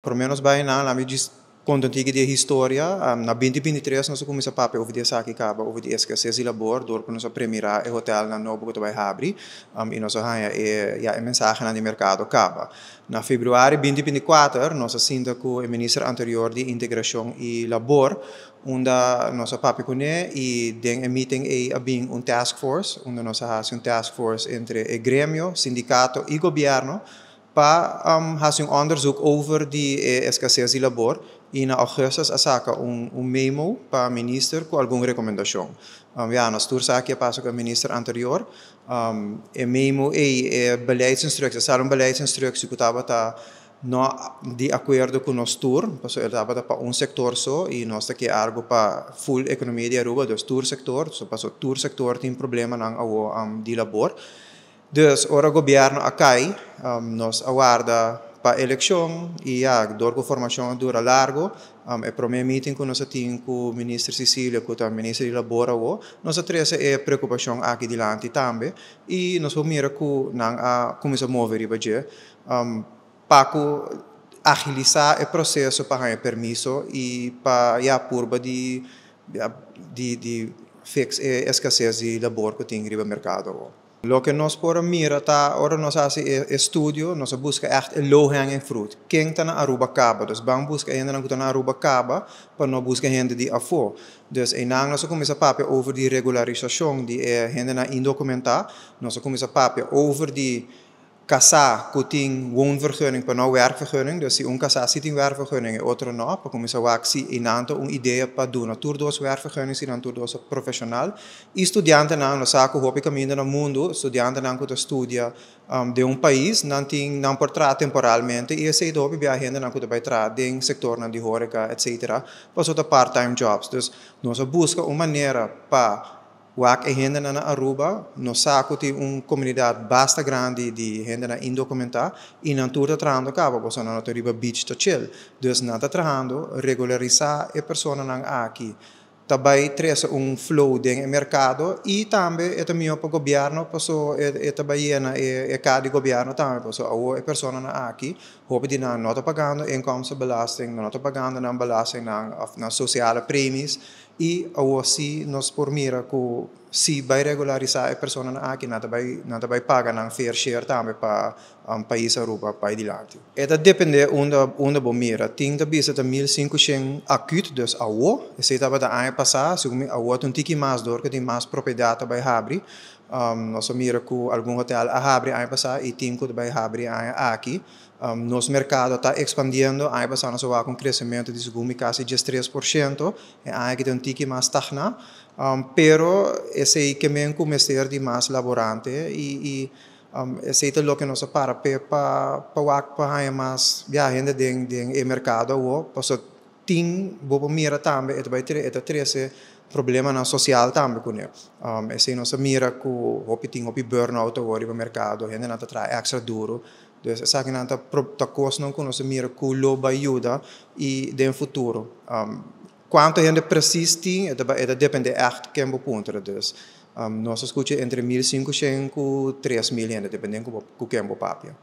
Por menos vai na me diz contantiga de história, na 2023 nós começa a over de aqui caba over de escassez e labor, door para nós premirar o hotel na novo que vai abrir, e nós a mensagem na mercado caba. Na februário 2024 nós assinta com o ministro anterior de integração e labor, onde nós papi com e den meeting bem task force, onde nós faz task force entre o grêmio, sindicato e governo para fazer onderzoek over die escassez de labor e na augustus saca memo para o ministro com alguma recomendação. Nós tours aqui passo com o ministro anterior, memo beleidsinstructie, sal beleidsinstructie que estava no de acordo com nós tour, porque ele estava para sector só e nós aqui algo para full economia de Aruba, dus tour sector, so passou tour sector tem problema ng de labor. Dus, ora governo acai, nós aguarda para a eleição e door com formação dura largo, é para o meeting que nós temos com o ministro Cecília, com o ministro de Labor, nós temos a preocupação aqui dilante também e nós vamos ver como se mover para agilizar o processo para o permisso e para a curva de fix escassez de labor que tem no mercado. Lo que nós por mira tá, ora nós fazemos estudo, nós busca echt low hanging fruit. Quem está na Aruba Caba, dus bang busca ainda não está na Aruba Caba, para não busca gente de afo. Dus em nós começa a papo over de regularização de gente na indocumentar, nós começa a papo over de casa que tem woonvergunning para não werkvergunning, dus se casa zit in werkvergunning e outro não, para começar a axi inanto ideia para doen, naturdos werkvergunning se naturdos profissional. E estudante não saco hopi caminho no mundo, estudante não que estudia de país, não por trás temporalmente e esse hopi viajando não que vai trás de sector na de horeca, etc. Para part-time jobs, dus nós busca uma maneira para Wak gente na Aruba, no saco tem comunidade bastante grande de gente na indocumentada e não tudo trabalhando cabo, porque não tem riba beach to chill. Dus não está trabalhando regularizar a pessoa não aqui. Também traz flow do mercado e também é também para o governo, porque também é cada governo também, porque a pessoa não aqui, hope de não está pagando inkomstenbelasting, não está pagando na belasting na sociale premies e assim nós por mira que se vai regularizar a pessoa aqui não vai pagar na fair share também para país Aruba para adiante. Eta depende onde bom mira, tem da bisa da 1500 acut dus awo, se estava da ano passado, segundo awo tem tiki mais dor que tem mais propriedade vai abrir. Nós mira que algum hotel a abrir ano passado e tem que vai abrir aqui. Nosso mercado está expandindo, ano passado nós vamos com crescimento de segundo quase 13%, e aqui tem um tiki mais stagna, pero esse que me começar de mais laborante e esse é o que nós para mais viajando de mercado ou porque tem boa mira também vai ter problema na social também com ele. Esse nós mira que o burnout ou o mercado ainda não traz extra duro. Dus essa que não está costo que nós mira que loba ajuda e de futuro. Quanto gente persiste, depende echt de quem ponto. Dus nós escuta entre 1500 e 3000 gente, dependendo de quem papia.